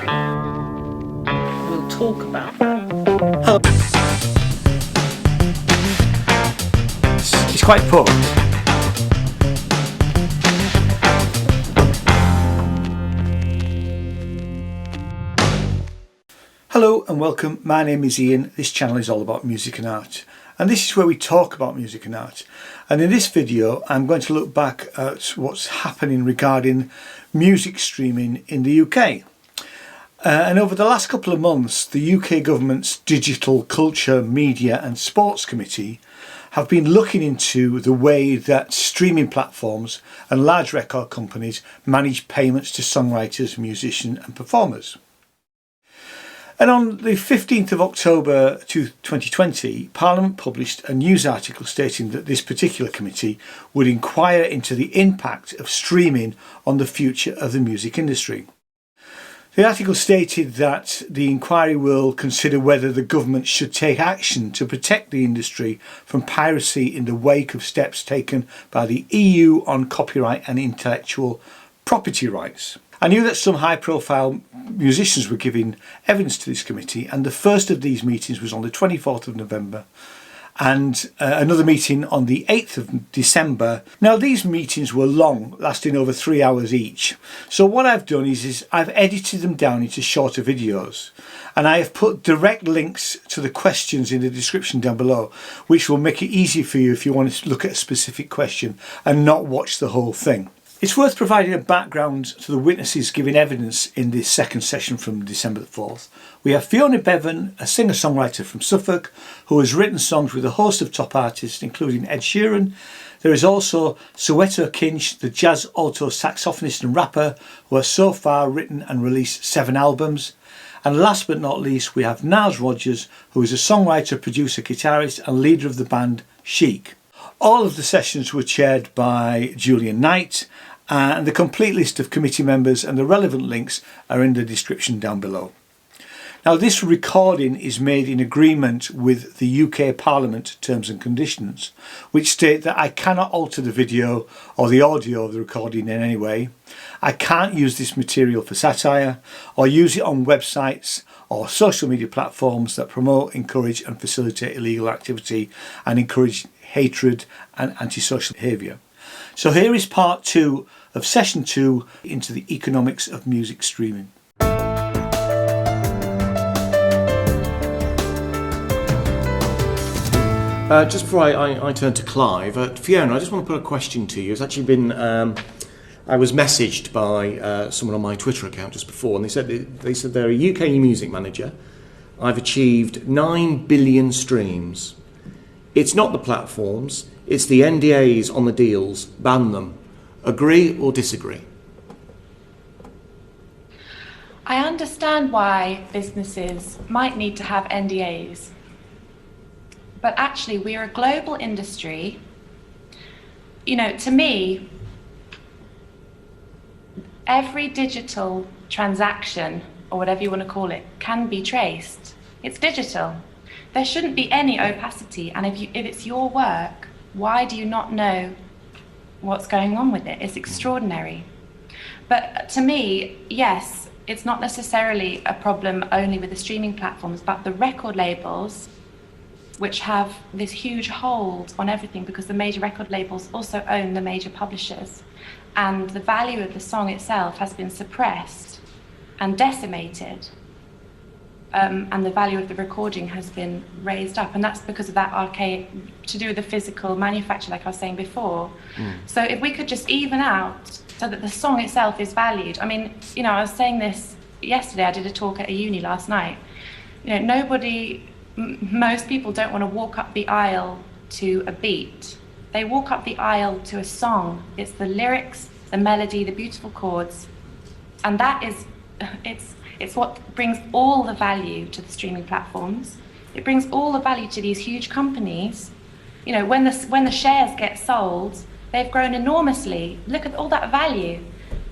We'll talk about that. It's quite poor. Hello and welcome. My name is Ian. This channel is all about music and art, and this is where we talk about music and art. And in this video I'm going to look back at what's happening regarding music streaming in the UK. And over the last couple of months, the UK government's Digital, Culture, Media and Sports Committee have been looking into the way that streaming platforms and large record companies manage payments to songwriters, musicians and performers. And on the 15th of October 2020, Parliament published a news article stating that this particular committee would inquire into the impact of streaming on the future of the music industry. The article stated that the inquiry will consider whether the government should take action to protect the industry from piracy in the wake of steps taken by the EU on copyright and intellectual property rights. I knew that some high-profile musicians were giving evidence to this committee, and the first of these meetings was on the 24th of November and another meeting on the 8th of December. Now these meetings were long, lasting over 3 hours each. So what I've done is I've edited them down into shorter videos, and I have put direct links to the questions in the description down below, which will make it easy for you if you want to look at a specific question and not watch the whole thing. It's worth providing a background to the witnesses giving evidence in this second session from December the 4th. We have Fiona Bevan, a singer-songwriter from Suffolk, who has written songs with a host of top artists, including Ed Sheeran. There is also Soweto Kinch, the jazz alto saxophonist and rapper, who has so far written and released 7 albums. And last but not least, we have Nile Rodges, who is a songwriter, producer, guitarist and leader of the band Chic. All of the sessions were chaired by Julian Knight, and the complete list of committee members and the relevant links are in the description down below. Now this recording is made in agreement with the UK Parliament Terms and Conditions, which state that I cannot alter the video or the audio of the recording in any way. I can't use this material for satire or use it on websites or social media platforms that promote, encourage and facilitate illegal activity and encourage hatred and antisocial behaviour. So here is part 2 of session 2 into the economics of music streaming. Just before I turn to Clive, Fiona, I just want to put a question to you. It's actually been, I was messaged by someone on my Twitter account just before, and they said they're a UK music manager. I've achieved 9 billion streams. It's not the platforms, it's the NDAs on the deals. Ban them. Agree or disagree? I understand why businesses might need to have NDAs, but actually we're a global industry. You know, to me, every digital transaction, or whatever you want to call it, can be traced. It's digital. There shouldn't be any opacity, and if it's your work, why do you not know what's going on with it? It's extraordinary. But to me, yes, it's not necessarily a problem only with the streaming platforms, but the record labels, which have this huge hold on everything because the major record labels also own the major publishers, and the value of the song itself has been suppressed and decimated. And the value of the recording has been raised up, and that's because of that archaic, to do with the physical manufacture, like I was saying before. So if we could just even out so that the song itself is valued. I mean, you know, I was saying this yesterday, I did a talk at a uni last night. You know, most people don't want to walk up the aisle to a beat. They walk up the aisle to a song. It's the lyrics, the melody, the beautiful chords, and that is, it's what brings all the value to the streaming platforms. It brings all the value to these huge companies. You know, when the shares get sold, they've grown enormously. Look at all that value,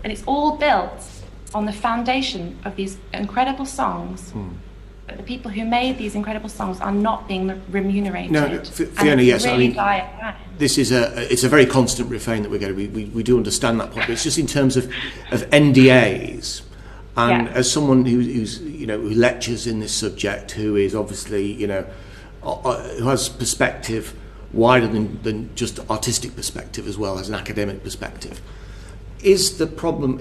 and it's all built on the foundation of these incredible songs. But the people who made these incredible songs are not being remunerated. No, Fiona, yes, really, I mean, this is it's a very constant refrain that we're getting. We do understand that point, but it's just in terms of NDAs. And Yeah. as someone who's who lectures in this subject, who is obviously who has perspective wider than just artistic perspective as well as an academic perspective, is the problem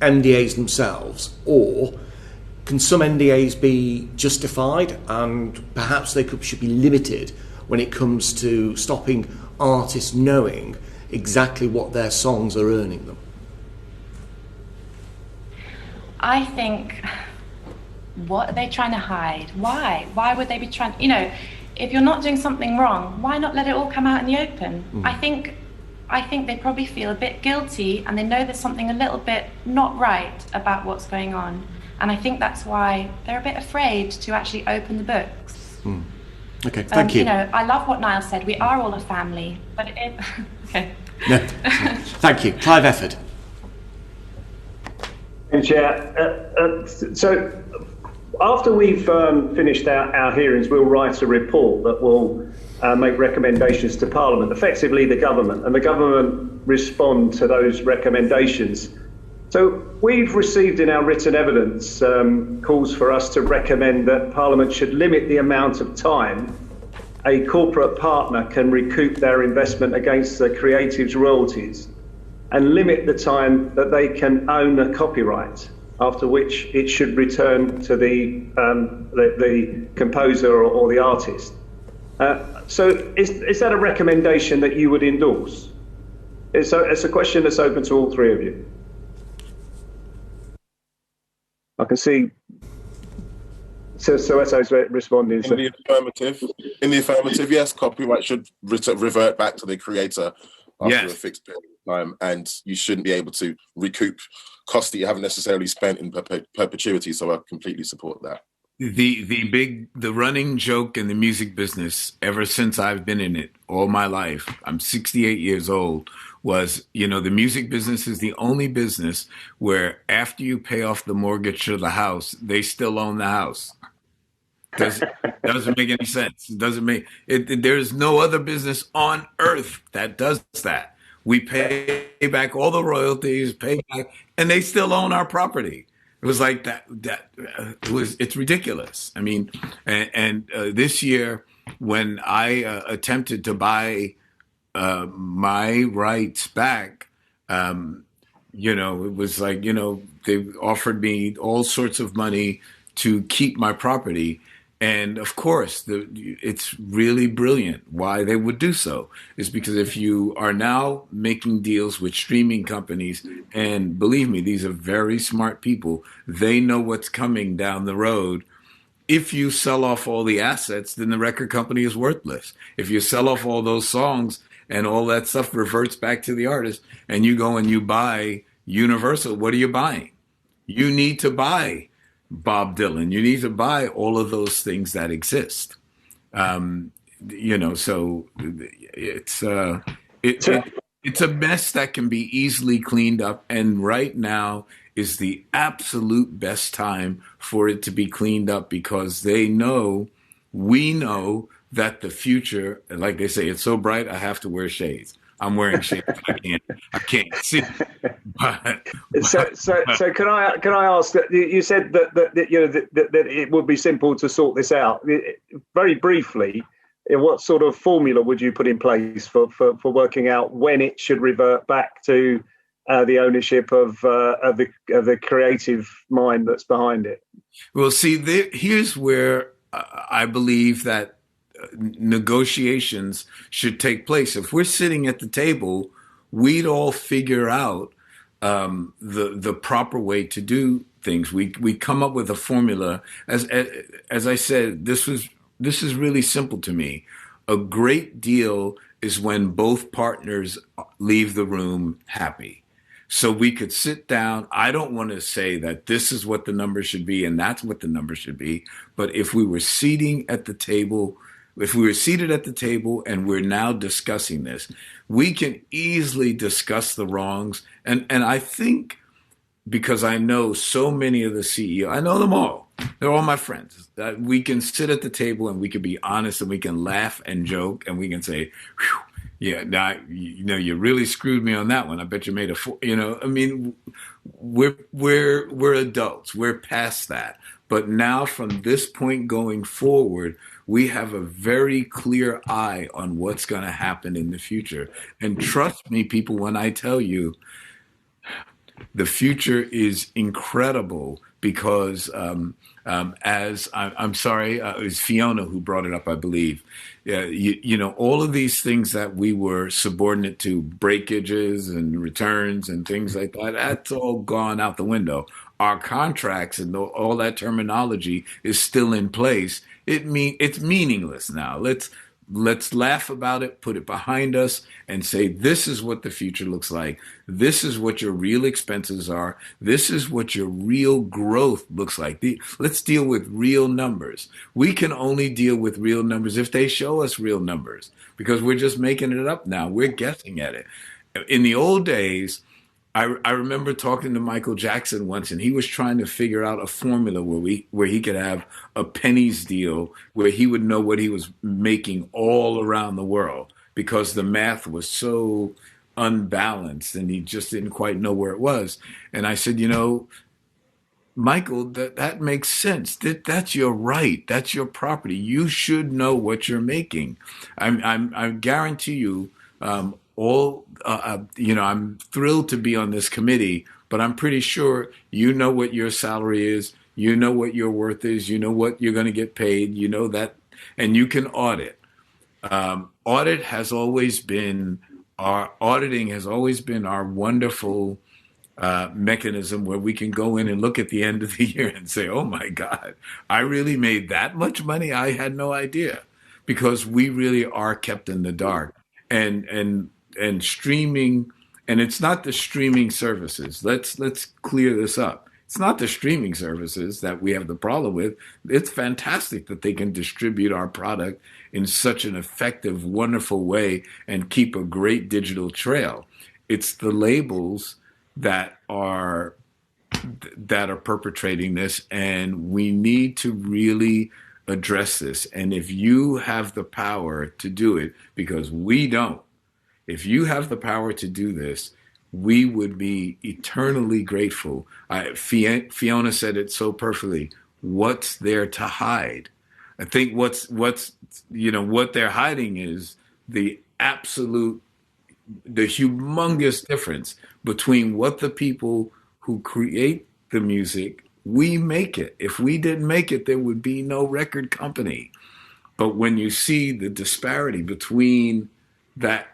NDAs themselves, or can some NDAs be justified and perhaps they should be limited when it comes to stopping artists knowing exactly what their songs are earning them? I think, what are they trying to hide? Why? Why would they be trying, if you're not doing something wrong, why not let it all come out in the open? I think they probably feel a bit guilty, and they know there's something a little bit not right about what's going on. And I think that's why they're a bit afraid to actually open the books. Okay, thank you. I love what Niall said. We are all a family, but okay. No, thank you. Clive Efford. Chair. So after we've finished our hearings, we'll write a report that will make recommendations to Parliament, effectively the government, and the government respond to those recommendations. So we've received in our written evidence calls for us to recommend that Parliament should limit the amount of time a corporate partner can recoup their investment against the creative's royalties, and limit the time that they can own a copyright, after which it should return to the composer or the artist. So is that a recommendation that you would endorse? It's a question that's open to all three of you. I can see Soweto's responding. In the affirmative, yes, copyright should revert back to the creator after a fixed period of time, and you shouldn't be able to recoup costs that you haven't necessarily spent in perpetuity. So I completely support that. The running joke in the music business, ever since I've been in it all my life, I'm 68 years old, was, the music business is the only business where after you pay off the mortgage to the house, they still own the house. Doesn't make any sense. It doesn't make it. There's no other business on earth that does that. We pay back all the royalties, and they still own our property. It was like that. It's ridiculous. I mean, and this year when I attempted to buy my rights back, it was like, they offered me all sorts of money to keep my property. And of course, it's really brilliant. Why they would do so is because if you are now making deals with streaming companies, and believe me, these are very smart people, they know what's coming down the road. If you sell off all the assets, then the record company is worthless. If you sell off all those songs and all that stuff reverts back to the artist, and you go and you buy Universal, what are you buying? You need to buy Bob Dylan. You need to buy all of those things that exist. So it's a mess that can be easily cleaned up. And right now is the absolute best time for it to be cleaned up, because we know that the future, like they say, it's so bright, I have to wear shades. I'm wearing shades. I can't see. So can I ask that you said that it would be simple to sort this out. Very briefly, what sort of formula would you put in place for working out when it should revert back to the ownership of the creative mind that's behind it? Well, see, here's where I believe that negotiations should take place. If we're sitting at the table, we'd all figure out the proper way to do things. We come up with a formula. As I said, this is really simple to me. A great deal is when both partners leave the room happy. So we could sit down. I don't want to say that this is what the number should be and that's what the number should be. But if we were seated at the table and we're now discussing this, we can easily discuss the wrongs. And I think, because I know so many of the CEOs, I know them all. They're all my friends. That we can sit at the table and we can be honest and we can laugh and joke and we can say, Yeah, now you really screwed me on that one. I bet you made I mean, we're adults. We're past that. But now from this point going forward, we have a very clear eye on what's going to happen in the future. And trust me, people, when I tell you, the future is incredible because I'm sorry, it was Fiona who brought it up, I believe. All of these things that we were subordinate to, breakages and returns and things like that, that's all gone out the window. Our contracts and all that terminology is still in place. It's meaningless now. Let's laugh about it, put it behind us, and say, this is what the future looks like. This is what your real expenses are. This is what your real growth looks like. Let's deal with real numbers. We can only deal with real numbers if they show us real numbers, because we're just making it up now. We're guessing at it. In the old days, I remember talking to Michael Jackson once, and he was trying to figure out a formula where he could have a pennies deal where he would know what he was making all around the world, because the math was so unbalanced and he just didn't quite know where it was. And I said, Michael, that makes sense. That's your right. That's your property. You should know what you're making. I guarantee you. I'm thrilled to be on this committee, but I'm pretty sure you know what your salary is, you know what your worth is, you know what you're going to get paid, you know that, and you can audit. Auditing has always been our wonderful mechanism where we can go in and look at the end of the year and say, oh my God, I really made that much money? I had no idea, because we really are kept in the dark. And streaming, and it's not the streaming services. Let's clear this up. It's not the streaming services that we have the problem with. It's fantastic that they can distribute our product in such an effective, wonderful way and keep a great digital trail. It's the labels that are perpetrating this, and we need to really address this. And if you have the power to do it, because we don't, if you have the power to do this, we would be eternally grateful. Fiona said it so perfectly. What's there to hide? I think what they're hiding is the humongous difference between what the people who create the music, we make it. If we didn't make it, there would be no record company. But when you see the disparity between that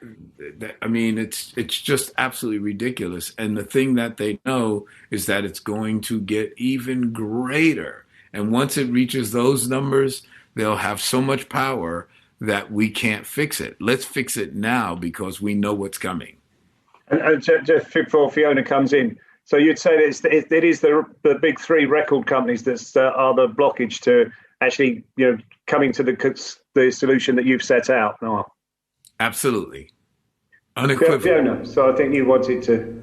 I mean, it's just absolutely ridiculous. And the thing that they know is that it's going to get even greater. And once it reaches those numbers, they'll have so much power that we can't fix it. Let's fix it now, because we know what's coming. And just before Fiona comes in, so you'd say that it is the big three record companies that are the blockage to actually coming to the solution that you've set out. No. Absolutely. Unequivocal. Fiona, so I think you wanted to...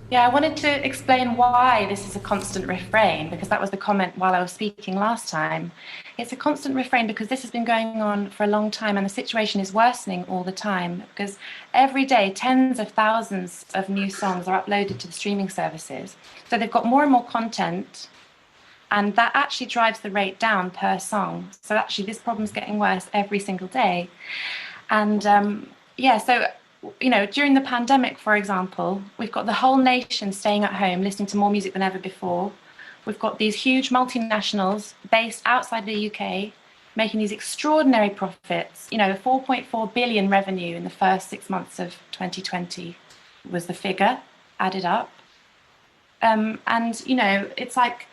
Yeah, I wanted to explain why this is a constant refrain, because that was the comment while I was speaking last time. It's a constant refrain because this has been going on for a long time, and the situation is worsening all the time, because every day tens of thousands of new songs are uploaded to the streaming services. So they've got more and more content, and that actually drives the rate down per song. So actually this problem's getting worse every single day. And so during the pandemic, for example, we've got the whole nation staying at home, listening to more music than ever before. We've got these huge multinationals based outside the UK making these extraordinary profits. 4.4 billion revenue in the first 6 months of 2020 was the figure added up. It's like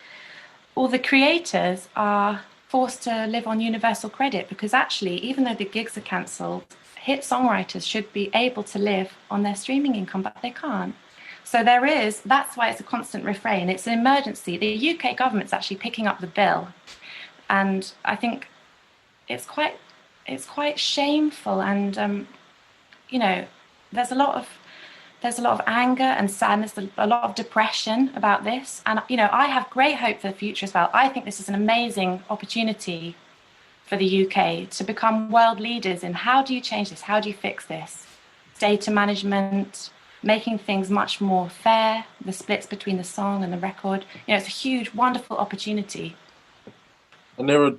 all the creators are forced to live on universal credit, because actually, even though the gigs are cancelled, hit songwriters should be able to live on their streaming income, but they can't. So that's why it's a constant refrain. It's an emergency. The UK government's actually picking up the bill. And I think it's quite shameful. And, there's a lot of anger and sadness, a lot of depression about this. And, I have great hope for the future as well. I think this is an amazing opportunity for the UK to become world leaders in how do you change this? How do you fix this? Data management, making things much more fair, the splits between the song and the record. It's a huge, wonderful opportunity. And there are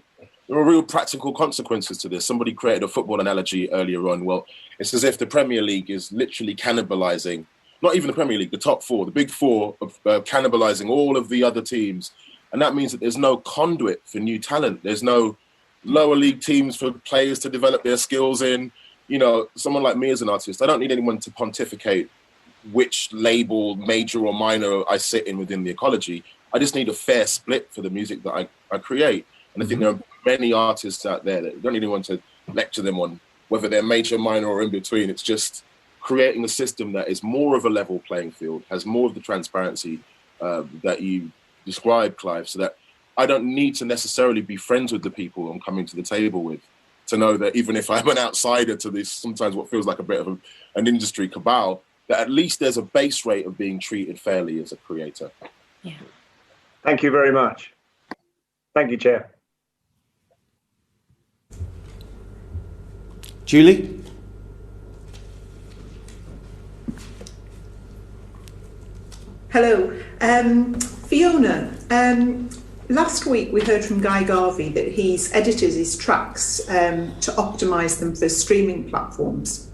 real practical consequences to this. Somebody created a football analogy earlier on. Well, it's as if the Premier League is literally cannibalizing, not even the Premier League, the top four, the big four, of cannibalizing all of the other teams. And that means that there's no conduit for new talent. There's no lower league teams for players to develop their skills in. Someone like me as an artist, I don't need anyone to pontificate which label, major or minor, I sit in within the ecology. I just need a fair split for the music that I create. And I think there are many artists out there that don't need anyone to lecture them on whether they're major, minor, or in between. It's just creating a system that is more of a level playing field, has more of the transparency that you described, Clive, so that I don't need to necessarily be friends with the people I'm coming to the table with to know that even if I'm an outsider to this, sometimes what feels like a bit of an industry cabal, that at least there's a base rate of being treated fairly as a creator. Yeah. Thank you very much. Thank you, Chair. Julie? Hello. Fiona, last week we heard from Guy Garvey that he's edited his tracks to optimise them for streaming platforms.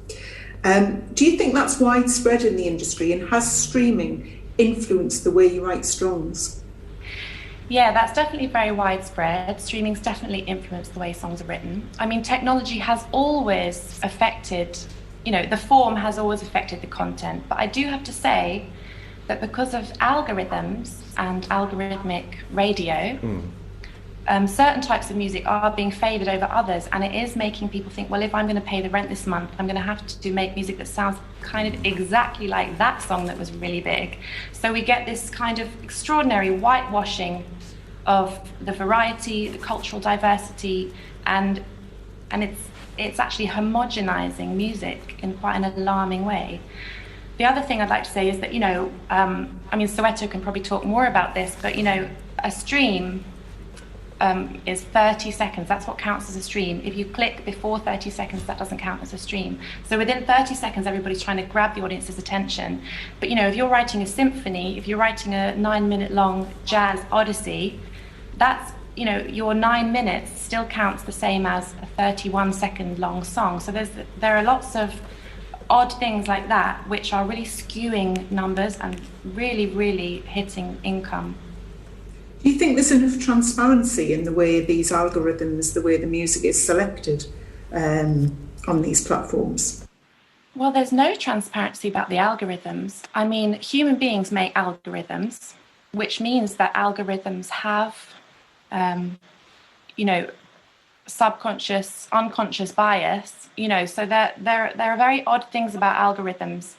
Do you think that's widespread in the industry, and has streaming influenced the way you write songs? Yeah, that's definitely very widespread. Streaming's definitely influenced the way songs are written. I mean, technology has always affected, the form has always affected the content. But I do have to say that because of algorithms and algorithmic radio, certain types of music are being favoured over others, and it is making people think, well, if I'm going to pay the rent this month, I'm going to have to make music that sounds kind of exactly like that song that was really big. So we get this kind of extraordinary whitewashing of the variety, the cultural diversity, and it's actually homogenizing music in quite an alarming way. The other thing I'd like to say is that, Soweto can probably talk more about this, but, a stream is 30 seconds. That's what counts as a stream. If you click before 30 seconds, that doesn't count as a stream. So within 30 seconds, everybody's trying to grab the audience's attention. But, if you're writing a symphony, if you're writing a 9-minute long jazz odyssey, that's, your 9 minutes still counts the same as a 31-second long song. So there are lots of odd things like that which are really skewing numbers and really, really hitting income. Do you think there's enough transparency in the way these algorithms, the way the music is selected on these platforms? Well, there's no transparency about the algorithms. I mean, human beings make algorithms, which means that algorithms have, subconscious, unconscious bias, so there are very odd things about algorithms.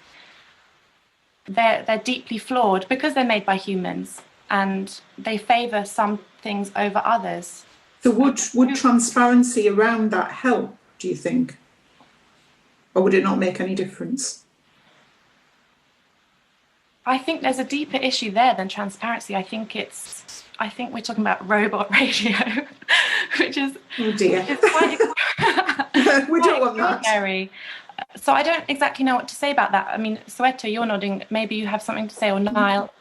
They're deeply flawed because they're made by humans, and they favour some things over others. So would transparency around that help, do you think? Or would it not make any difference? I think there's a deeper issue there than transparency. I think we're talking about robot radio, which is, oh dear. Is quite we don't want that. Scary. So I don't exactly know what to say about that. I mean, Soweto, you're nodding. Maybe you have something to say, or Nile.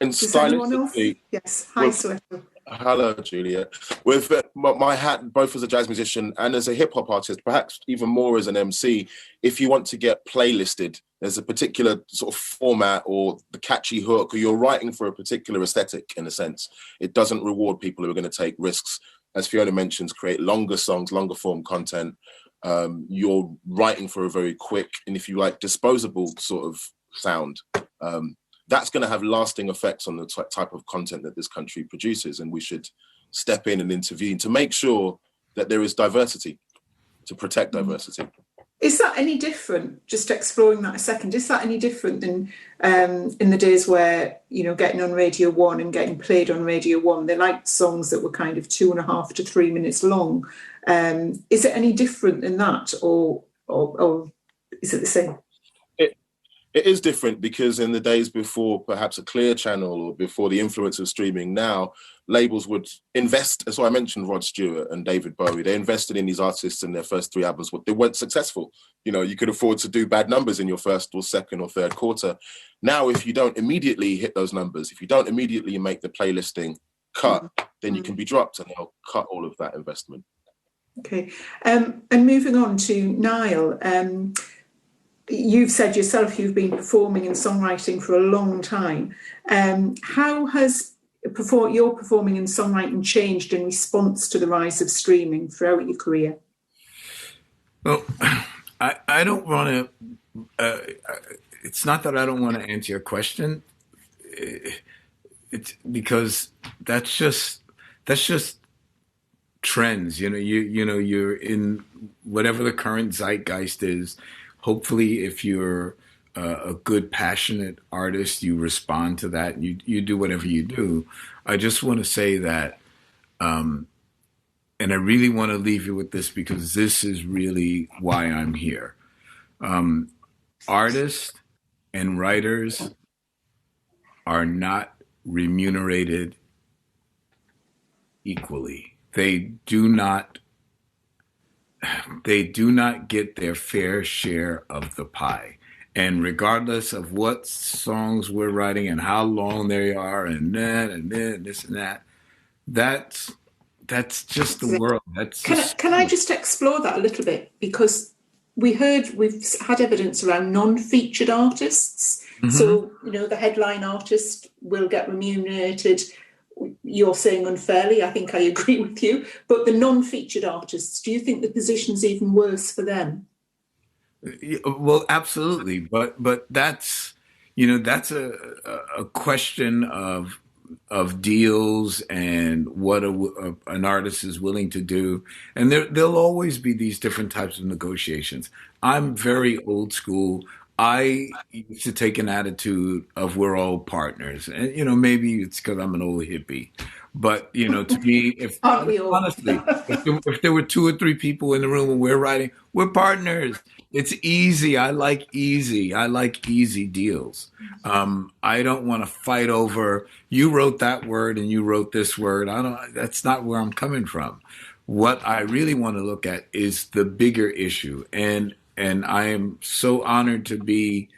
And stylistically, yes. Hi, Soweto. Hello, Julia. With my hat, both as a jazz musician and as a hip hop artist, perhaps even more as an MC, if you want to get playlisted, there's a particular sort of format or the catchy hook, or you're writing for a particular aesthetic, in a sense. It doesn't reward people who are going to take risks. As Fiona mentions, create longer songs, longer form content. You're writing for a very quick, and if you like, disposable sort of sound. That's going to have lasting effects on the type of content that this country produces, and we should step in and intervene to make sure that there is diversity, to protect diversity. Is that any different, just exploring that a second, is that any different than in the days where, getting on Radio 1 and getting played on Radio 1, they liked songs that were kind of 2.5 to 3 minutes long. Is it any different than that, or is it the same? It is different because in the days before perhaps a Clear Channel or before the influence of streaming now, labels would invest. So I mentioned Rod Stewart and David Bowie. They invested in these artists in their first 3 albums. They weren't successful. You know, you could afford to do bad numbers in your first or second or third quarter. Now, if you don't immediately hit those numbers, if you don't immediately make the playlisting cut, then you can be dropped and they'll cut all of that investment. Okay. And moving on to Nile, you've said yourself you've been performing and songwriting for a long time. How has your performing and songwriting changed in response to the rise of streaming throughout your career? Well, I don't want to, it's not that I don't want to answer your question. It's because that's just trends. You know, you're in whatever the current zeitgeist is. Hopefully, if you're a good, passionate artist, you respond to that. And you do whatever you do. I just want to say that, and I really want to leave you with this because this is really why I'm here. Artists and writers are not remunerated equally. They do not get their fair share of the pie. And regardless of what songs we're writing and how long they are and then this and that, that's just the world. Can I just explore that a little bit? Because we've had evidence around non-featured artists. Mm-hmm. So, you know, the headline artist will get remunerated. You're saying unfairly. I think I agree with you. But the non-featured artists, do you think the position's even worse for them? Well, absolutely. But that's a question of deals and what an artist is willing to do. And there'll always be these different types of negotiations. I'm very old school. I used to take an attitude of we're all partners. And, you know, maybe it's because I'm an old hippie. But, you know, to me, honestly, if there were 2 or 3 people in the room and we're writing, we're partners. It's easy. I like easy deals. I don't want to fight over, you wrote that word and you wrote this word. That's not where I'm coming from. What I really want to look at is the bigger issue. And I am so honored to be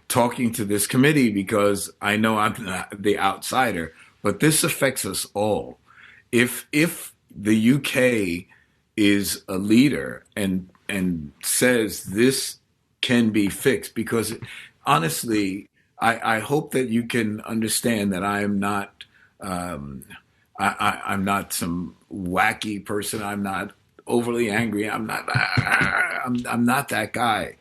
talking to this committee because I know I'm the outsider, but this affects us all. If the UK is a leader and says this can be fixed, because honestly, I hope that you can understand that I am not I'm not some wacky person. I'm not overly angry. I'm not that guy.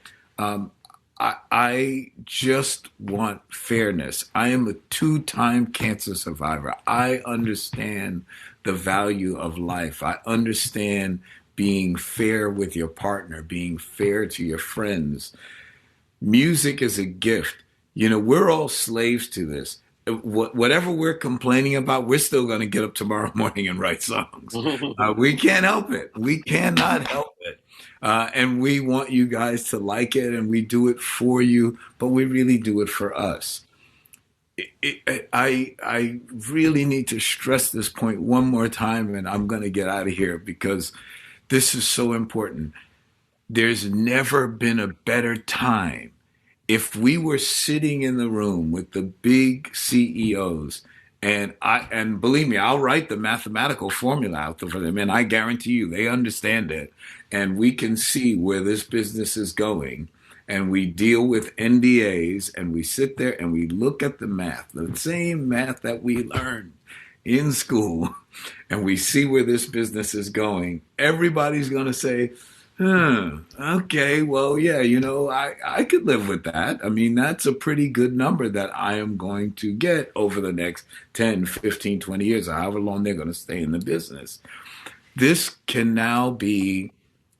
I just want fairness. I am a 2-time cancer survivor. I understand the value of life. I understand being fair with your partner, being fair to your friends. Music is a gift. You know, we're all slaves to this. Whatever we're complaining about, we're still going to get up tomorrow morning and write songs. We can't help it. We cannot help it. And we want you guys to like it, and we do it for you, but we really do it for us. I really need to stress this point one more time, and I'm going to get out of here because this is so important. There's never been a better time. If we were sitting in the room with the big CEOs, and believe me, I'll write the mathematical formula out for them, and I guarantee you they understand it, and we can see where this business is going, and we deal with NDAs, and we sit there and we look at the math, the same math that we learned in school, and we see where this business is going. Everybody's going to say, okay, well, yeah, you know, I could live with that. I mean, that's a pretty good number that I am going to get over the next 10, 15, 20 years, or however long they're going to stay in the business. This can now be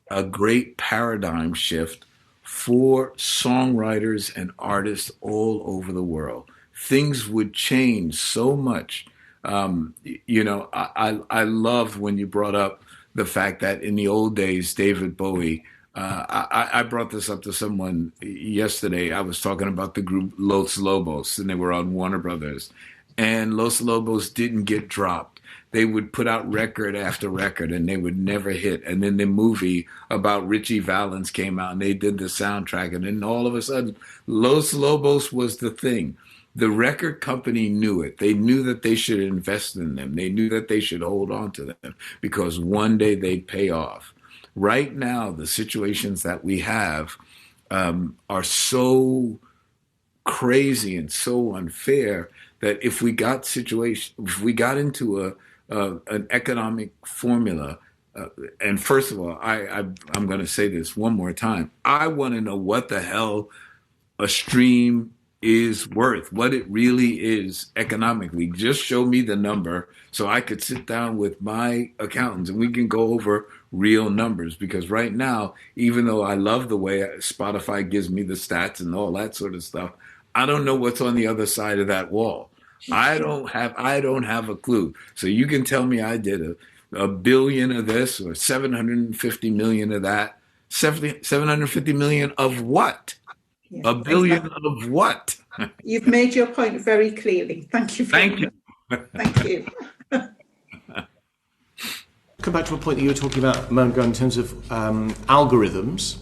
a great paradigm shift for songwriters and artists all over the world. Things would change so much. You know, I love when you brought up the fact that in the old days, David Bowie I brought this up to someone yesterday. I was talking about the group Los Lobos, and they were on Warner Brothers. And Los Lobos didn't get dropped. They would put out record after record, and they would never hit. And then the movie about Richie Valens came out, and they did the soundtrack. And then all of a sudden, Los Lobos was the thing. The record company knew it. They knew that they should invest in them. They knew that they should hold on to them because one day they'd pay off. Right now, the situations that we have are so crazy and so unfair that if we got into an economic formula, and first of all, I'm going to say this one more time. I want to know what the hell a stream is worth, what it really is economically. Just show me the number so I could sit down with my accountants and we can go over real numbers. Because right now, even though I love the way Spotify gives me the stats and all that sort of stuff, I don't know what's on the other side of that wall. I don't have a clue. So you can tell me I did a billion of this or 750 million of that. 750 million of what? Yeah, a billion of what? You've made your point very clearly. Thank you. Thank you. Thank you. Come back to a point that you were talking about a moment ago in terms of algorithms.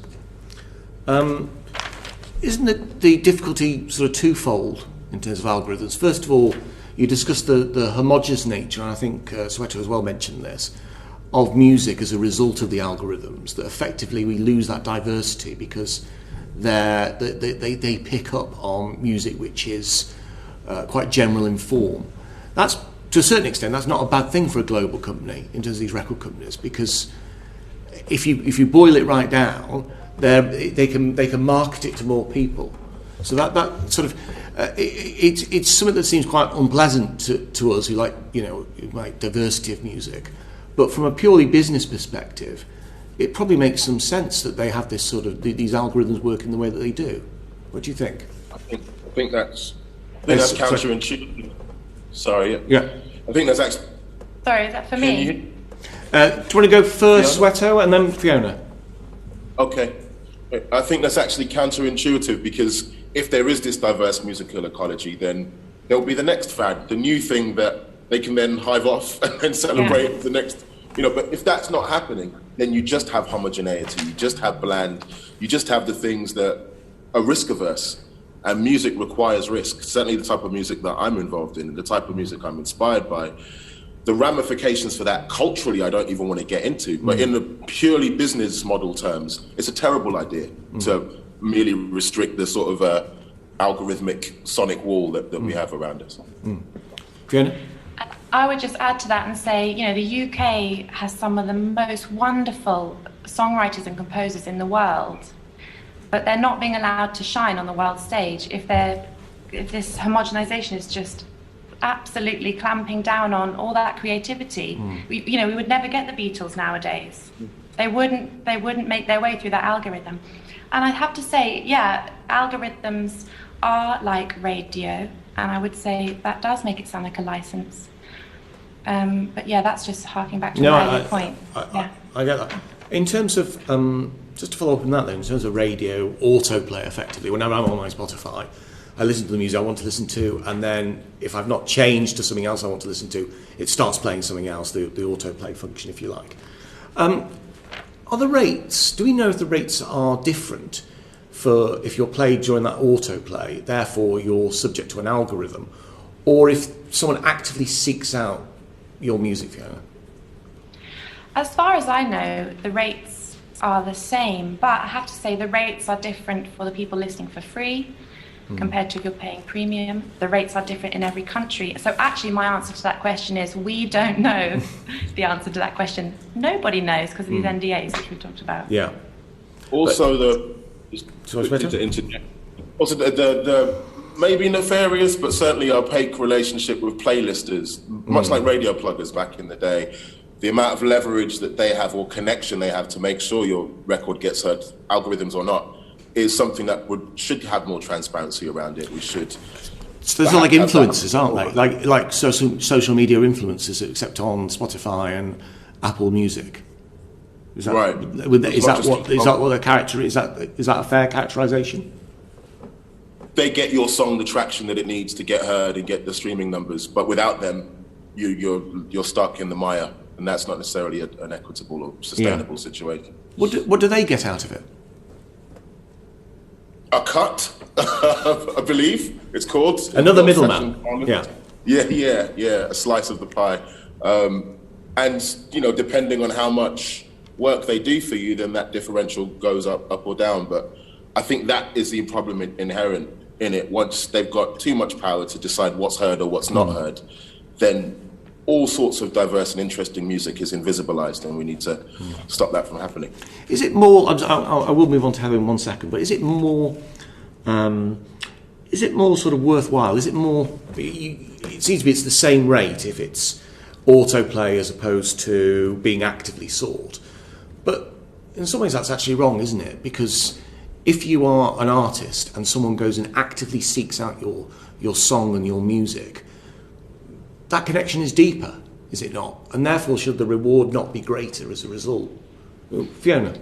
Isn't it the difficulty sort of twofold in terms of algorithms? First of all, you discussed the homogeneous nature, and I think Soweto as well mentioned this, of music as a result of the algorithms, that effectively we lose that diversity because they pick up on music which is quite general in form. That's, to a certain extent, that's not a bad thing for a global company in terms of these record companies, because if you boil it right down, they can market it to more people. So that sort of it's something that seems quite unpleasant to us who like diversity of music, but from a purely business perspective, it probably makes some sense that they have this sort of these algorithms work in the way that they do. What do you think? I think that's counterintuitive. Sorry. Yeah. I think that's actually. Sorry, is that for me? Do you want to go first, Soweto, and then Fiona? Okay. I think that's actually counterintuitive, because if there is this diverse musical ecology, then there'll be the next fad, the new thing that they can then hive off and then celebrate the next. But if that's not happening, then you just have homogeneity, you just have bland, you just have the things that are risk averse. And music requires risk. Certainly the type of music that I'm involved in, the type of music I'm inspired by, the ramifications for that culturally I don't even want to get into. But in the purely business model terms, it's a terrible idea to merely restrict the sort of algorithmic sonic wall that we have around us. Fiona? I would just add to that and say, the UK has some of the most wonderful songwriters and composers in the world, but they're not being allowed to shine on the world stage if this homogenization is just absolutely clamping down on all that creativity. We would never get the Beatles nowadays. They wouldn't make their way through that algorithm. And I'd have to say, algorithms are like radio, and I would say that does make it sound like a license. But that's just harking back to my earlier point. I get that. In terms of, just to follow up on that then, in terms of radio autoplay effectively, whenever I'm on my Spotify, I listen to the music I want to listen to, and then if I've not changed to something else I want to listen to, it starts playing something else, the autoplay function, if you like. Are the rates, do we know if the rates are different for if you're played during that autoplay, therefore you're subject to an algorithm, or if someone actively seeks out your music, Fiona? As far as I know, the rates are the same, but I have to say the rates are different for the people listening for free compared to if you're paying premium. The rates are different in every country. So actually my answer to that question is we don't know the answer to that question. Nobody knows because of these NDAs which we talked about. Yeah. Also the maybe nefarious, but certainly opaque relationship with playlisters, much like radio pluggers back in the day. The amount of leverage that they have or connection they have to make sure your record gets heard, algorithms or not, is something that should have more transparency around it. We should. So there's not like influencers, aren't they? Like social media influencers, except on Spotify and Apple Music. Is that, right. Is that what the character is? Is that a fair characterisation? They get your song the traction that it needs to get heard and get the streaming numbers, but without them, you're stuck in the mire, and that's not necessarily an equitable or sustainable situation. What do they get out of it? A cut, I believe it's called. Another middleman. Yeah, a slice of the pie. And depending on how much work they do for you, then that differential goes up or down. But I think that is the problem inherent in it. Once they've got too much power to decide what's heard or what's not heard, then all sorts of diverse and interesting music is invisibilized, and we need to stop that from happening. Is it more? I will move on to Heather in 1 second, but is it more? Is it more sort of worthwhile? Is it more? It seems to be it's the same rate if it's autoplay as opposed to being actively sought. But in some ways, that's actually wrong, isn't it? Because if you are an artist and someone goes and actively seeks out your song and your music, that connection is deeper, is it not? And therefore, should the reward not be greater as a result? Fiona?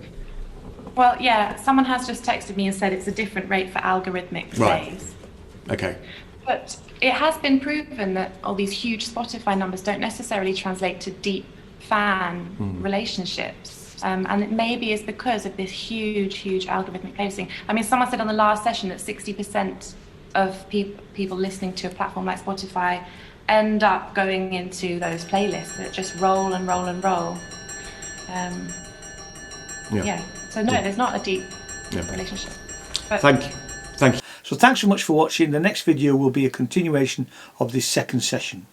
Well, yeah, someone has just texted me and said it's a different rate for algorithmic plays. Okay. But it has been proven that all these huge Spotify numbers don't necessarily translate to deep fan relationships. And it maybe is because of this huge algorithmic playlist. I mean, someone said on the last session that 60% of people listening to a platform like Spotify end up going into those playlists that just roll and roll and roll. So no, there's not a deep relationship. But Thank you. So thanks so much for watching. The next video will be a continuation of this second session.